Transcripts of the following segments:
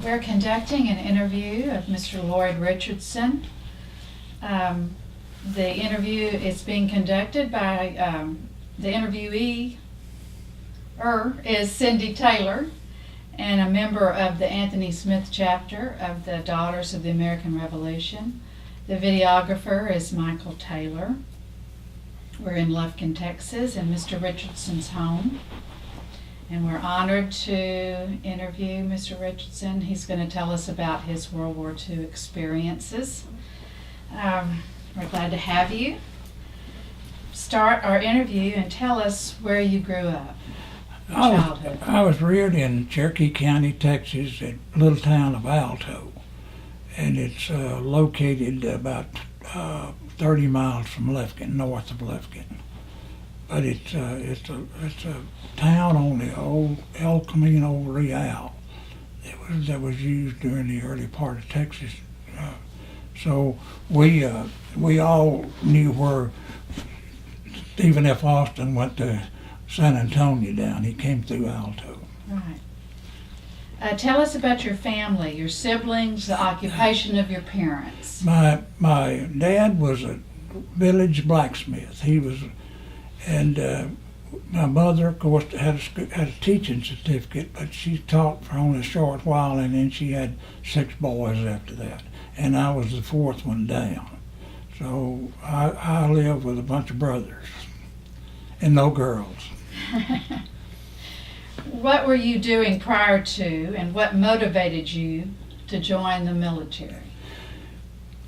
We're conducting an interview of Mr. Loyd Richardson. The interview is being conducted by the interviewee is Cindy Taylor, and a member of the Anthony Smith chapter of the Daughters of the American Revolution. The videographer is Michael Taylor. We're in Lufkin, Texas, in Mr. Richardson's home. And we're honored to interview Mr. Richardson. He's going to tell us about his World War II experiences. We're glad to have you. Start our interview and tell us where you grew up, your childhood. I was reared in Cherokee County, Texas, at a little town of Alto. And it's located about 30 miles from Lufkin, north of Lufkin. But it's a town on the old El Camino Real that was used during the early part of Texas. So we all knew where Stephen F. Austin went to San Antonio down. He came through Alto. Right. Tell us about your family, your siblings, the occupation of your parents. My dad was a village blacksmith. And my mother, of course, had a teaching certificate, but she taught for only a short while, and then she had 6 boys after that. And I was the 4th one down. So I lived with a bunch of brothers and no girls. What were you doing prior to, and what motivated you to join the military?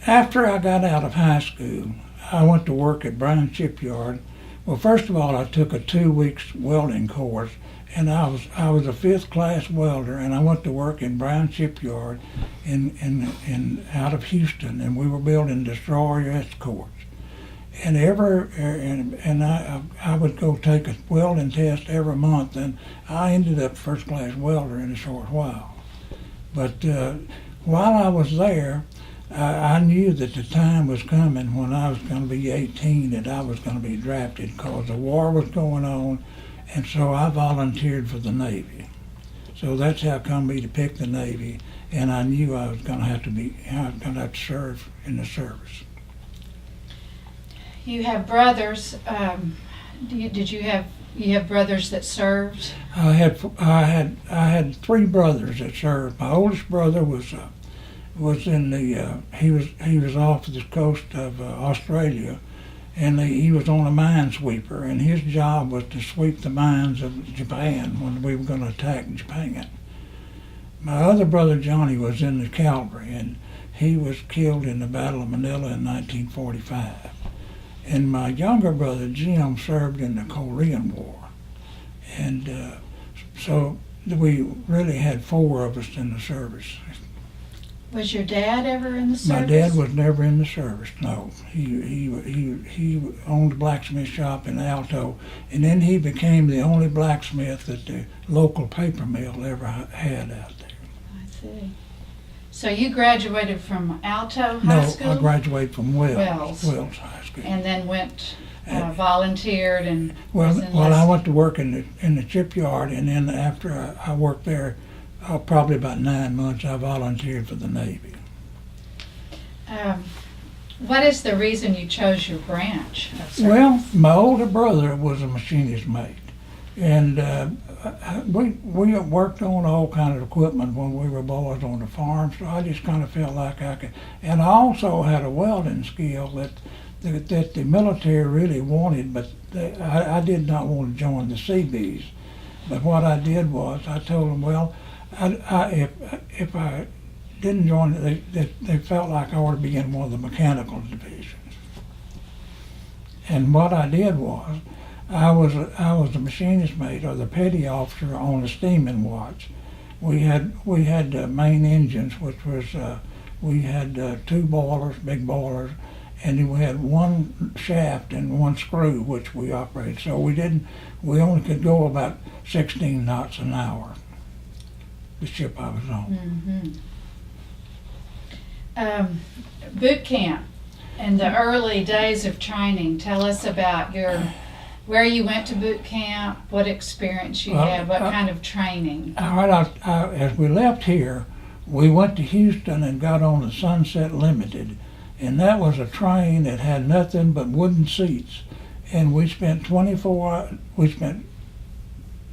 After I got out of high school, I went to work at Brown Shipyard. Well, first of all, I took a 2-week welding course, and I was a 5th class welder, and I went to work in Brown Shipyard in out of Houston, and we were building destroyer escorts. And I would go take a welding test every month, and I ended up first class welder in a short while. But while I was there, I knew that the time was coming when I was going to be 18 that I was going to be drafted because the war was going on, and so I volunteered for the Navy. So that's how come me to pick the Navy, and I knew I was going to have to serve in the service. You have brothers. You have brothers that served? I had 3 brothers that served. My oldest brother was in the he was off the coast of Australia, and he was on a minesweeper, and his job was to sweep the mines of Japan when we were going to attack Japan. My other brother Johnny was in the cavalry, and he was killed in the Battle of Manila in 1945. And my younger brother Jim served in the Korean War, and so we really had 4 of us in the service. Was your dad ever in the service? My dad was never in the service. No, he owned a blacksmith shop in Alto, and then he became the only blacksmith that the local paper mill ever had out there. I see. So you graduated from Alto High School? No, I graduated from Wells High School. And then went volunteered and I went to work in the shipyard, and then after I worked there. Probably about 9 months, I volunteered for the Navy. What is the reason you chose your branch of service? Well, my older brother was a machinist mate, and we worked on all kinds of equipment when we were boys on the farm, so I just kind of felt like I could. And I also had a welding skill that the military really wanted, but I did not want to join the Seabees. But what I did was I told them, well, if I didn't join it, they felt like I ought to be in one of the mechanical divisions. And what I did was, I was a machinist mate or the petty officer on the steaming watch. We had main engines, which was we had 2 boilers, big boilers, and then we had 1 shaft and 1 screw, which we operated. So we only could go about 16 knots an hour. the ship I was on. Boot camp and the early days of training. Tell us about where you went to boot camp, what experience you had, what kind of training. All right, as we left here, we went to Houston and got on the Sunset Limited, and that was a train that had nothing but wooden seats. And we spent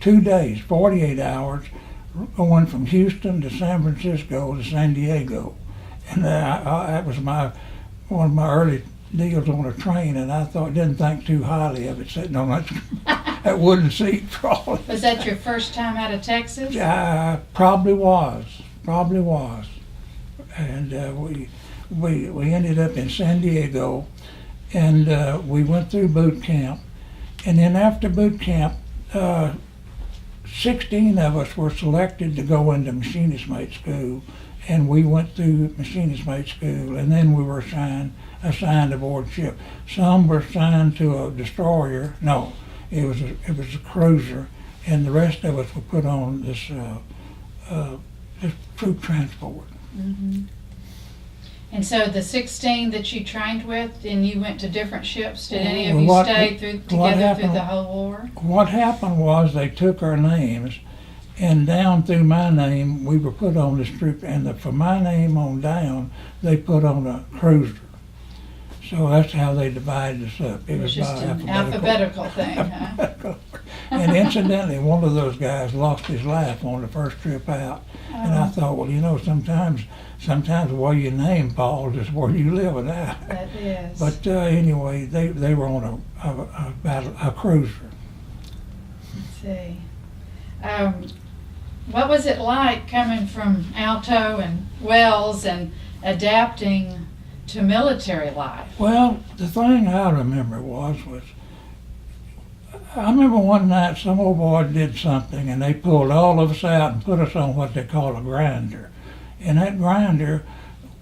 2 days, 48 hours, going from Houston to San Francisco to San Diego. And that was one of my early deals on a train, and I didn't think too highly of it, sitting on that wooden seat for all. Was that your first time out of Texas? Probably was. And we ended up in San Diego, and we went through boot camp. And then after boot camp, 16 of us were selected to go into Machinist Mate school, and we went through Machinist Mate school, and then we were assigned aboard ship. Some were assigned to a destroyer. No, it was a cruiser, and the rest of us were put on this troop transport. Mm-hmm. And so the 16 that you trained with, and you went to different ships. Did any of you stay together through the whole war? What happened was they took our names, and down through my name, we were put on this troop, and from my name on down, they put on a cruiser. So that's how they divided us up. It was just an alphabetical thing, huh? And incidentally, one of those guys lost his life on the first trip out. And I thought, well, sometimes where your name falls is where you live it out. That is. But anyway, they were on a cruiser. Let's see. What was it like coming from Alto and Wells and adapting to military life? Well, the thing I remember was I remember one night some old boy did something, and they pulled all of us out and put us on what they call a grinder. And that grinder,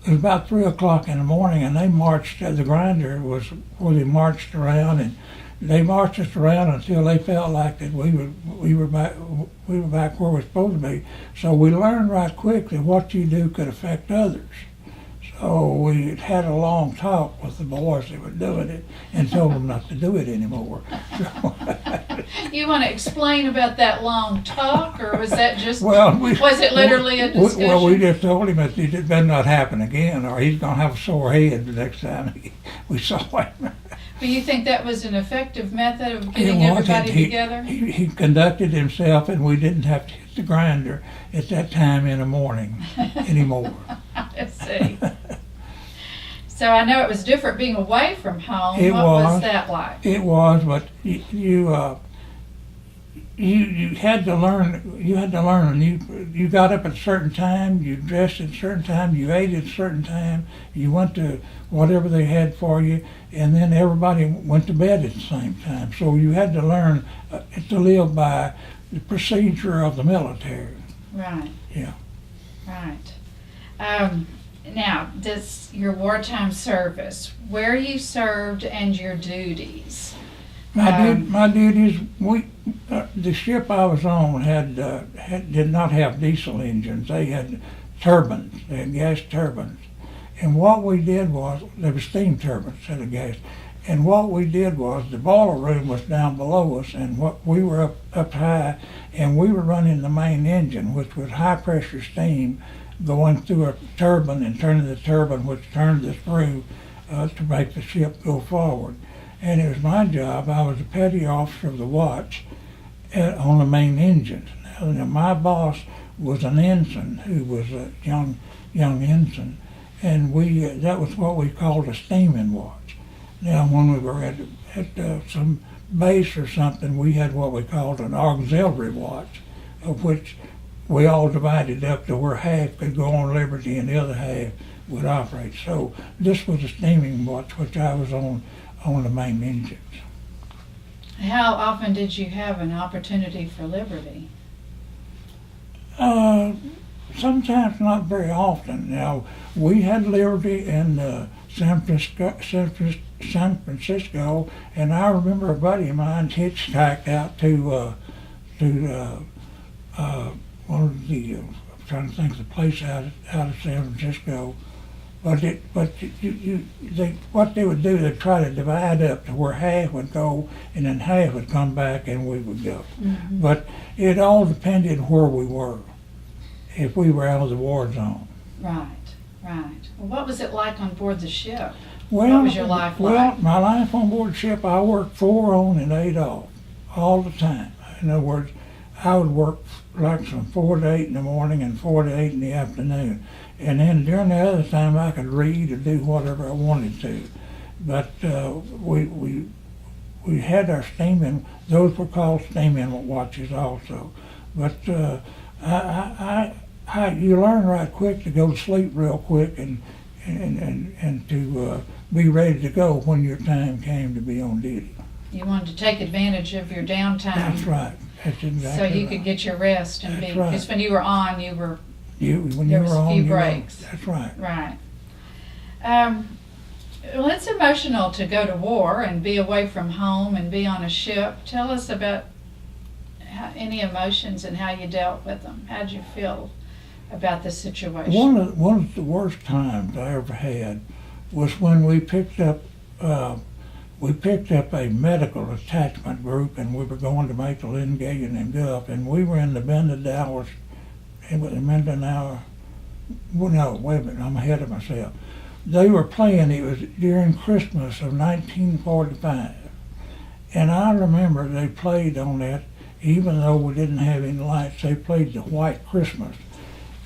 it was about 3 o'clock in the morning, and they marched, the grinder was where they marched around, and they marched us around until they felt like that we were back where we're supposed to be. So we learned right quickly what you do could affect others. So we had a long talk with the boys that were doing it and told them not to do it anymore. You want to explain about that long talk, or was that just, was it literally a discussion? Well, we just told him that it better not happen again, or he's going to have a sore head the next time we saw him. But you think that was an effective method of getting everybody together? He conducted himself, and we didn't have to hit the grinder at that time in the morning anymore. I see. So I know it was different being away from home. What was that like? It was, but you had to learn. You had to learn. You got up at a certain time. You dressed at a certain time. You ate at a certain time. You went to whatever they had for you, and then everybody went to bed at the same time. So you had to learn to live by the procedure of the military. Right. Yeah. Right. Now, your wartime service, where you served, and your duties. My duties. The ship I was on did not have diesel engines. They had turbines. They had gas turbines. And what we did was, there were steam turbines instead of gas. And what we did was, the boiler room was down below us, and we were up high, and we were running the main engine, which was high pressure steam going through a turbine and turning the turbine, which turned the screw to make the ship go forward. And it was my job. I was a petty officer of the watch on the main engines. Now, my boss was an ensign who was a young ensign, and that was what we called a steaming watch. Now, when we were at some base or something, we had what we called an auxiliary watch, of which we all divided up to where half could go on liberty and the other half would operate. So this was a steaming watch, which I was on the main engines. How often did you have an opportunity for liberty? Sometimes not very often. Now, we had liberty in San Francisco, and I remember a buddy of mine hitchhiked out to one of the trying to think of the place out of San Francisco. But what they would do, they'd try to divide up to where half would go and then half would come back and we would go. Mm-hmm. But it all depended where we were, if we were out of the war zone. Right, right. Well, what was it like on board the ship? Well, What was your life well, like? my life on board ship, I worked 4 on and 8 off all the time. In other words, I would work like from 4 to 8 in the morning and 4 to 8 in the afternoon. And then during the other time, I could read or do whatever I wanted to. But we had our steaming; those were called steaming watches also. But you learn right quick to go to sleep real quick and to be ready to go when your time came to be on duty. You wanted to take advantage of your downtime. That's right. That's exactly So you right. could get your rest and That's be, right. because when you were on, you were, When there you was were a on, few you were- breaks. That's right. right. Well, it's emotional to go to war and be away from home and be on a ship. Tell us about any emotions and how you dealt with them. How did you feel about the situation? One of the worst times I ever had was when we picked up a medical attachment group, and we were going to make the Lingayen Gulf, and we were in the Mindanao. Well, no, wait a minute, I'm ahead of myself. They were playing, it was during Christmas of 1945, and I remember they played on that, even though we didn't have any lights, they played the White Christmas,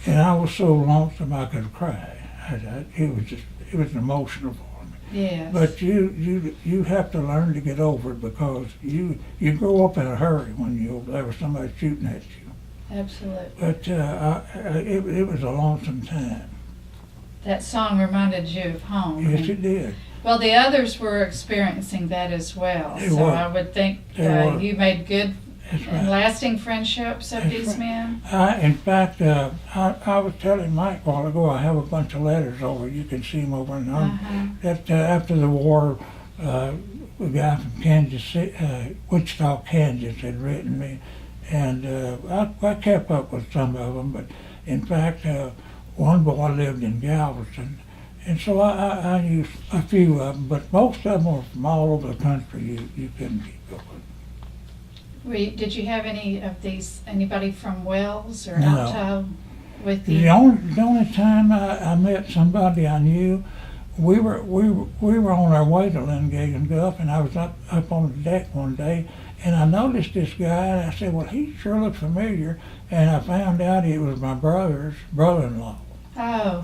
and I was so lonesome I could cry. It was emotional for me. Yes. But you have to learn to get over it, because you grow up in a hurry when there was somebody shooting at you. Absolutely. But it was a lonesome time. That song reminded you of home. Yes, it did. Well, the others were experiencing that as well. They So were. I would think They were. you made good That's and right. lasting friendships of That's these right. men. In fact, I was telling Mike a while ago, I have a bunch of letters over. You can see them over and on. Uh-huh. That after the war, a guy from Kansas, Wichita, Kansas, had written me, and I kept up with some of them. But in fact, one boy lived in Galveston, and so I used a few of them. But most of them were from all over the country. You couldn't keep up with. Did you have anybody from Wells or No. Alto with you? The only time I met somebody I knew, we were on our way to Lingayen Gulf, and I was up on the deck one day, and I noticed this guy, and I said, well, he sure looked familiar, and I found out it was my brother's brother-in-law. Oh.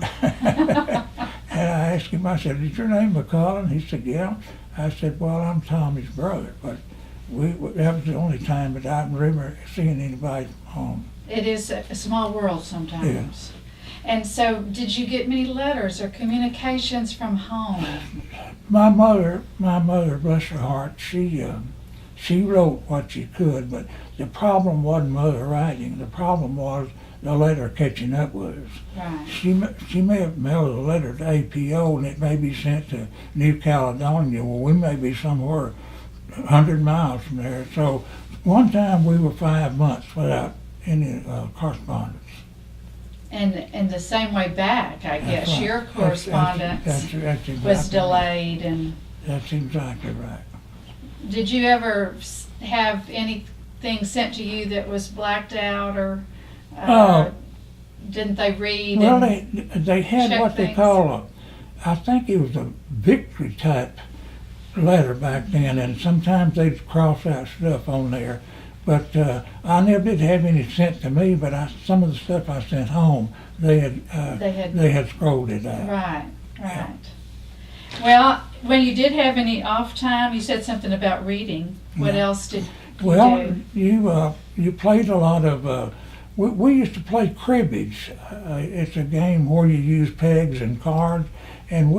And I asked him, I said, is your name McCullen? He said, yeah. I said, well, I'm Tommy's brother, but that was the only time that I remember seeing anybody from home. It is a small world sometimes. And so, did you get many letters or communications from home? My mother, bless her heart, she wrote what she could, but the problem wasn't mother writing. The problem was the letter catching up with us. Right. She may have mailed a letter to APO, and it may be sent to New Caledonia. Well, we may be somewhere 100 miles from there. So one time we were 5 months without any correspondence. And the same way back, I guess. That's right. Your That's correspondence exactly was right. delayed. And That's exactly right. did you ever have anything sent to you that was blacked out, or didn't they read? Well, and they had check what they things? call I think it was a victory type letter back then, and sometimes they'd cross out stuff on there. But I never did have any sent to me, but some of the stuff I sent home, they had scrolled it out. Right. Yeah. Well, when you did have any off time, you said something about reading. What Yeah. else did you Well, do? you played a lot of. We used to play cribbage. It's a game where you use pegs and cards, and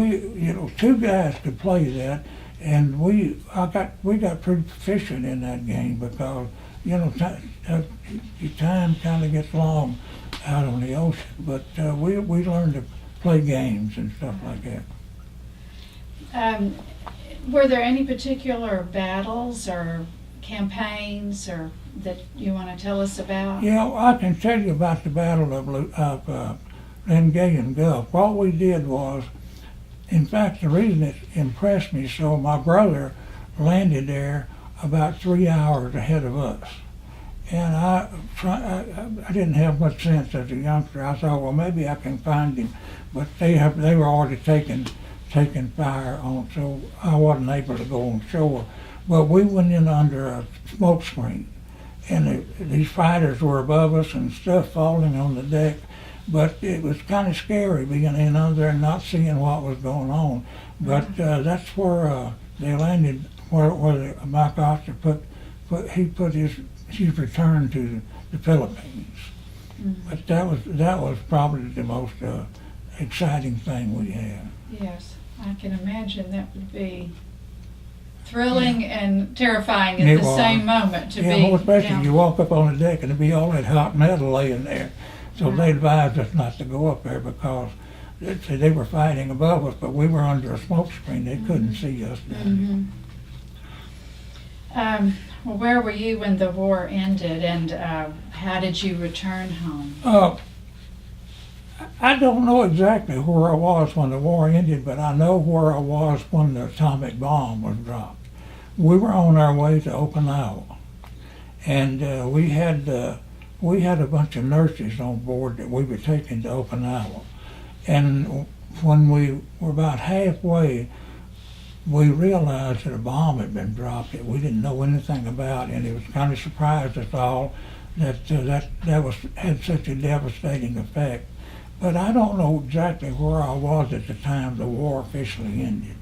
two guys could play that, and we got pretty proficient in that game because your time kind of gets long out on the ocean, but we learned to play games and stuff like that. Were there any particular battles or campaigns or that you want to tell us about? Yeah, well, I can tell you about the Battle of Lingayen Gulf. What we did was, in fact, the reason it impressed me so, my brother landed there about 3 hours ahead of us. And I didn't have much sense as a youngster. I thought, well, maybe I can find him. But they were already taking fire on, so I wasn't able to go on shore. But we went in under a smoke screen, and these fighters were above us and stuff falling on the deck. But it was kind of scary being in under there and not seeing what was going on. But that's where they landed, where Mike Oster put his return to the Philippines. Mm-hmm. But that was probably the most exciting thing we had. Yes, I can imagine that would be thrilling and terrifying at the same moment to be. Well, especially you walk up on the deck and there'd be all that hot metal laying there. So they advised us not to go up there because they were fighting above us, but we were under a smoke screen. They couldn't see us down there. Well, where were you when the war ended, and how did you return home? I don't know exactly where I was when the war ended, but I know where I was when the atomic bomb was dropped. We were on our way to Okinawa, and we had a bunch of nurses on board that we were taking to Okinawa. And when we were about halfway, we realized that a bomb had been dropped that we didn't know anything about, and it was kind of surprised us all that had such a devastating effect. But I don't know exactly where I was at the time the war officially ended.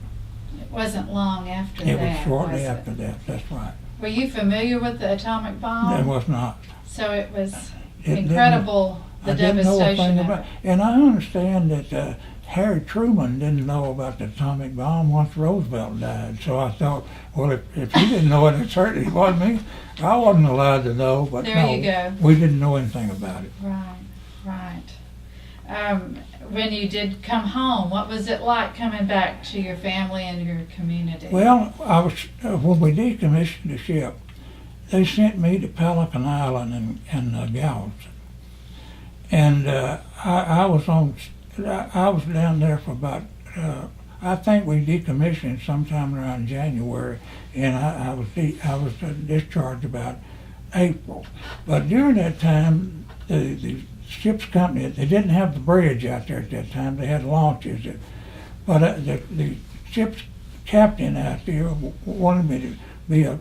It wasn't long after that. It was shortly after that, that's right. Were you familiar with the atomic bomb? It was not. So it was incredible, the devastation of it. And I understand that Harry Truman didn't know about the atomic bomb once Roosevelt died. So I thought, well, if he didn't know it, it certainly wasn't me. I wasn't allowed to know, but there you go. We didn't know anything about it. Right. When you did come home, what was it like coming back to your family and your community? Well, when we decommissioned the ship, they sent me to Pelican Island and Galveston, and I was down there for about. I think we decommissioned sometime around January, and I was discharged about April. But during that time, the ship's company, they didn't have the bridge out there at that time. They had launches. But the ship's captain out there wanted me to be a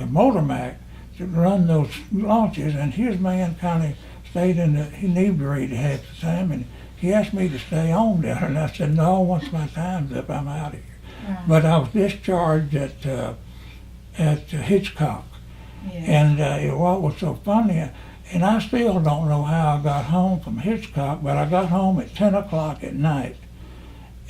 motor mech to run those launches, and his man kind of stayed inebriated half the time, and he asked me to stay on there, and I said, no, once my time's up, I'm out of here. Right. But I was discharged at Hitchcock. Yes. And what was so funny, and I still don't know how I got home from Hitchcock, but I got home at 10 o'clock at night,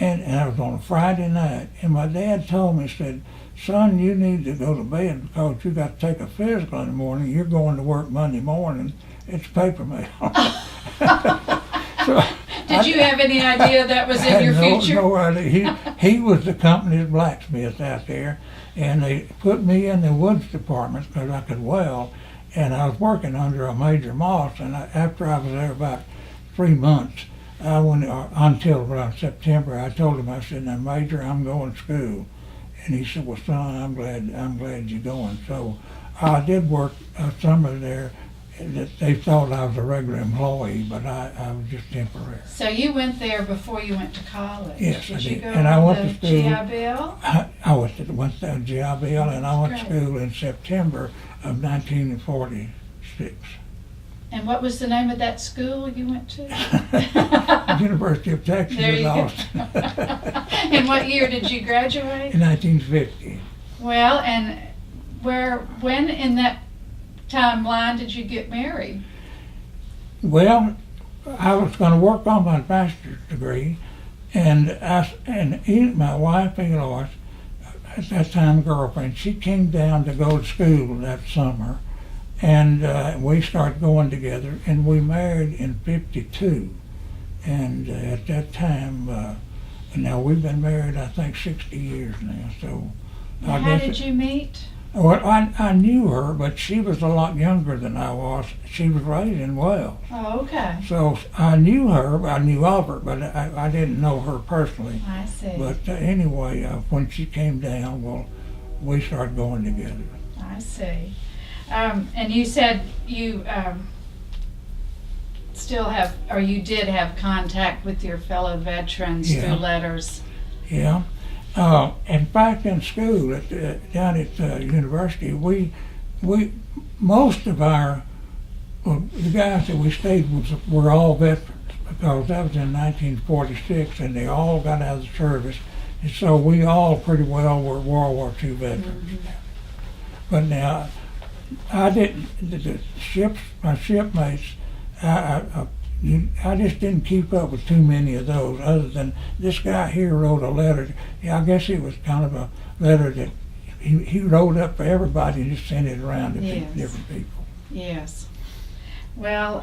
and I was on a Friday night, and my dad told me, said, son, you need to go to bed because you got to take a physical in the morning. You're going to work Monday morning. It's paper mail. So Did you have any idea that was in your future? No idea. He was the company's blacksmith out there, and they put me in the woods department because I could weld, and I was working under a Major Moss, and after I was there about 3 months, I went until around September. I told him, I said, now Major, I'm going to school. And he said, well, son, I'm glad you're going. So I did work a summer there. They thought I was a regular employee, but I was just temporary. So you went there before you went to college? Yes, I did. You go and I went to school. GI Bill? I went to GI Bill, and I went to school in September of 1946. And what was the name of that school you went to? University of Texas in Austin. And what year did you graduate? In 1950. Well, and when in that timeline did you get married? Well, I was going to work on my master's degree, and my wife, Eloise, at that time girlfriend, she came down to go to school that summer. And we started going together, and we married in '52. And at that time, now we've been married, I think, 60 years now. So how did you meet? Well, I knew her, but she was a lot younger than I was. She was raised in Wales. Oh, okay. So I knew her, I knew of her, but I didn't know her personally. I see. But anyway, when she came down, well, we started going together. I see. And you said you still have, or you did have contact with your fellow veterans Yeah. through letters. Yeah. In fact, in school, down at university, we most of the guys that we stayed with were all veterans, because that was in 1946, and they all got out of the service, and so we all pretty well were World War II veterans. Mm-hmm. But now, I didn't. My shipmates, I just didn't keep up with too many of those, other than this guy here wrote a letter. Yeah, I guess it was kind of a letter that he wrote up for everybody and just sent it around to Yes. different people. Yes. Well,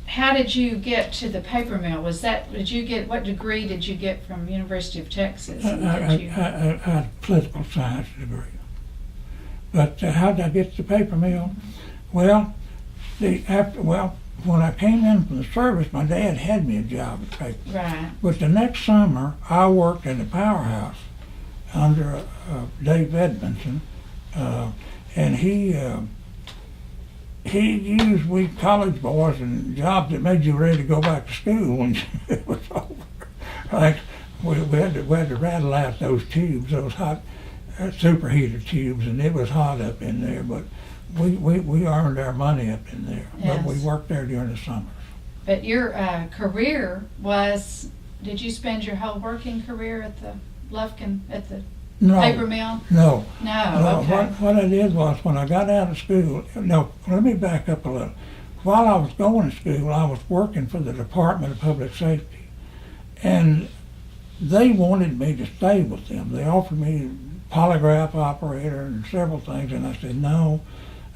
how did you get to the paper mill? What degree did you get from University of Texas? I had a political science degree. But how did I get to the paper mill? Well, when I came in from the service, my dad had me a job at the paper. Right. But the next summer, I worked in the powerhouse under Dave Edmondson, and he used we college boys in jobs that made you ready to go back to school when it was over. Like we had to rattle out those tubes, those hot superheater tubes, and it was hot up in there, but we earned our money up in there. Yes. But we worked there during the summers. But your career was, did you spend your whole working career at the Lufkin, at the paper mill? No. No, okay. What I did was, when I got out of school, no, let me back up a little. While I was going to school, I was working for the Department of Public Safety, and they wanted me to stay with them. They offered me polygraph operator and several things, and I said no.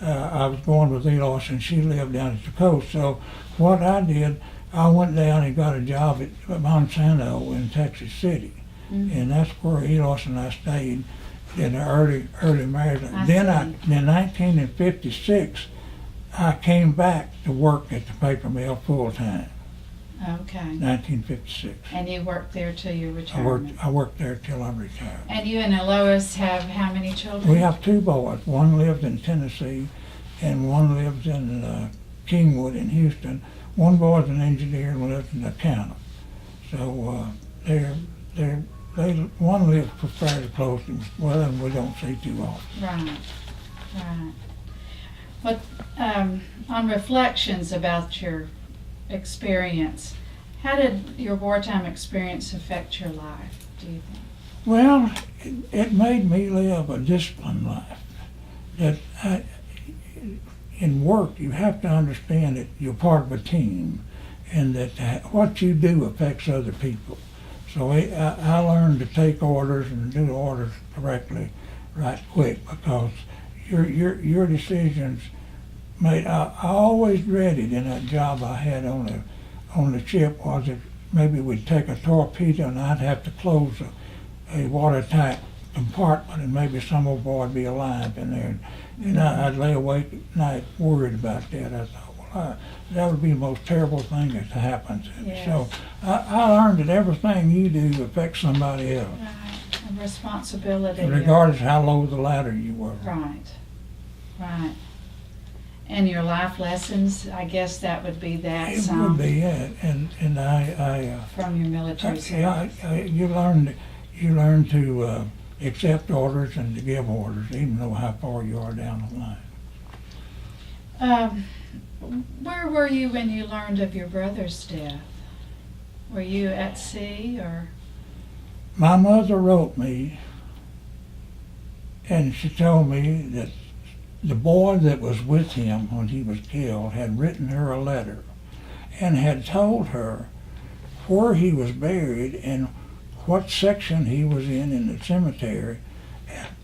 I was going with Eloise, and she lived down at the coast. So what I did, I went down and got a job at Monsanto in Texas City, and that's where Eloise and I stayed in the early marriage. Then in 1956, I came back to work at the paper mill full time. Okay. 1956. And you worked there till your retirement? I worked there till I retired. And you and Lois have how many children? We have two boys. One lives in Tennessee, and one lives in Kingwood in Houston. One boy's an engineer and lives in accountant. So one lives fairly close, and well, and we don't see too often. Right, right. What on reflections about your experience, how did your wartime experience affect your life, do you think? Well, it made me live a disciplined life. That in work, you have to understand that you're part of a team, and that what you do affects other people. So I learned to take orders and do orders correctly, right quick, because your decisions made. I always dreaded in that job I had on the ship was that maybe we'd take a torpedo and I'd have to close a watertight compartment, and maybe some old boy would be alive in there. And I'd lay awake at night worried about that. I thought, well, that would be the most terrible thing that happens. Yes. So I learned that everything you do affects somebody else, Right, a responsibility. regardless how low the ladder you were. Right, right. And your life lessons, I guess that would be that It some would be it, and I from your military service. you learn to accept orders and to give orders, even though how far you are down the line. Where were you when you learned of your brother's death? Were you at sea or? My mother wrote me, and she told me that the boy that was with him when he was killed had written her a letter and had told her where he was buried and what section he was in the cemetery,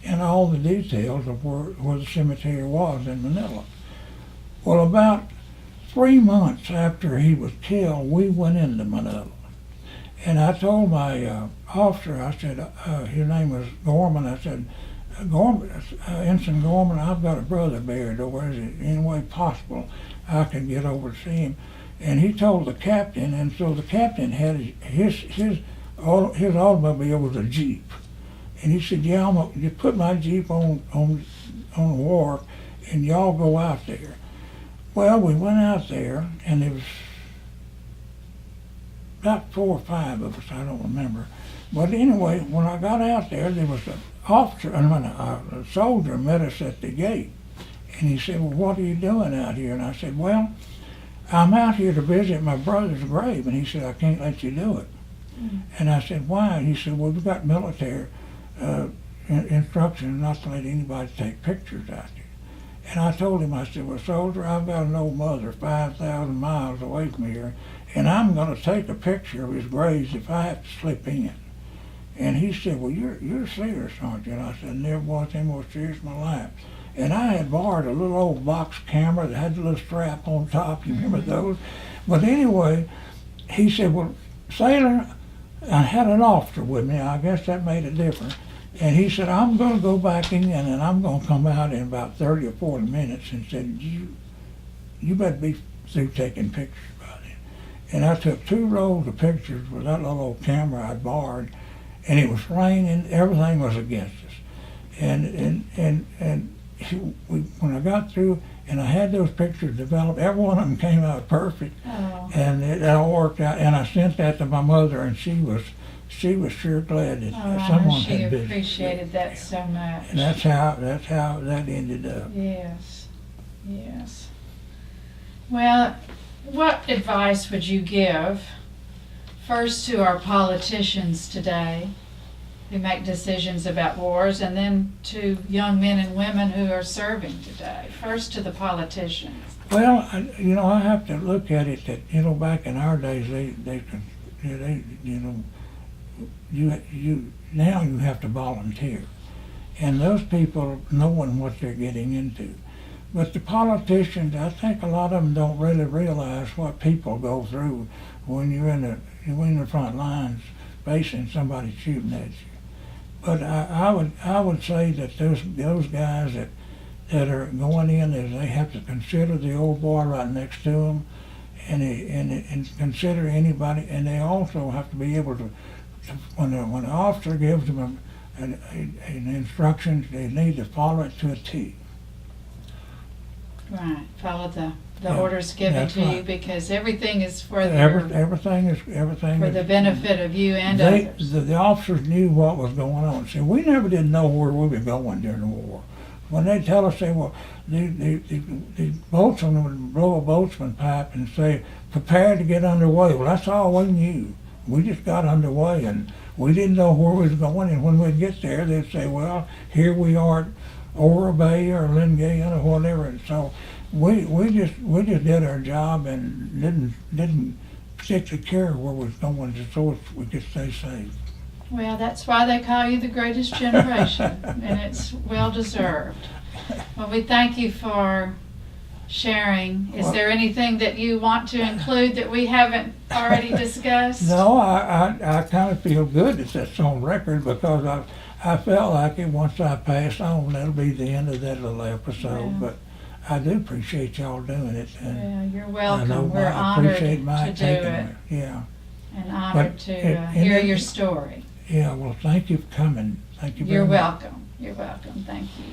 and all the details of where the cemetery was in Manila. Well, about 3 months after he was killed, we went into Manila. And I told my officer, I said, his name was Gorman, I said, Gorman, Ensign Gorman, I've got a brother buried over. Is it any way possible I can get over to see him? And he told the captain, and so the captain had his automobile was a Jeep. And he said, yeah, you put my Jeep on the wharf, and y'all go out there. Well, we went out there, and there was about 4 or 5 of us, I don't remember. But anyway, when I got out there, there was an officer, a soldier met us at the gate. And he said, well, what are you doing out here? And I said, well, I'm out here to visit my brother's grave. And he said, I can't let you do it. And I said, why? He said, well, we've got military instructions not to let anybody take pictures out there. And I told him, I said, well, soldier, I've got an old mother 5,000 miles away from here, and I'm going to take a picture of his graves if I have to slip in. And he said, well, you're serious, aren't you? And I said, never was any more serious in my life. And I had borrowed a little old box camera that had a little strap on top. You remember those? But anyway, he said, well, sailor, I had an officer with me. I guess that made it different. And he said, I'm going to go back in and I'm going to come out in about 30 or 40 minutes. And said, you better be through taking pictures by then. And I took 2 rolls of pictures with that little old camera I'd borrowed. And it was raining. Everything was against us. And when I got through and I had those pictures developed, every one of them came out perfect. Oh. And it all worked out. And I sent that to my mother, and she was sure glad that someone she had visited. appreciated that so much. And that's how that ended up. Yes, yes. Well, what advice would you give first to our politicians today who make decisions about wars, and then to young men and women who are serving today? First to the politicians. Well, I have to look at it that, back in our days, now you have to volunteer. And those people knowing what they're getting into. But the politicians, I think a lot of them don't really realize what people go through when you're in the front lines facing somebody shooting at you. But I would say that those guys that are going in, is they have to consider the old boy right next to them, and consider anybody, and they also have to be able to when an officer gives them an instruction, they need to follow it to a T. Right, follow the orders given to you, because everything is for everything is for the benefit of you and others. The officers knew what was going on. See, we never did know where we were going during the war. When they tell us, the boatsman would blow a boatsman pipe and say, prepare to get underway. Well, that's all we knew. We just got underway, and we didn't know where we was going. And when we'd get there, they'd say, well, here we are at Ora Bay or Lingayen or whatever. And so we just did our job and didn't particularly care where we was going, just so we could stay safe. Well, that's why they call you the greatest generation, and it's well deserved. Well, we thank you for sharing. Is there anything that you want to include that we haven't already discussed? No, I kind of feel good that that's on record, because I felt like it once I pass on, that'll be the end of that little episode. Yeah. But I do appreciate y'all doing it. And you're welcome. We're honored to do it. Yeah. And honored to hear your story. Yeah, well, thank you for coming. Thank you very much. You're welcome. You're welcome. Thank you.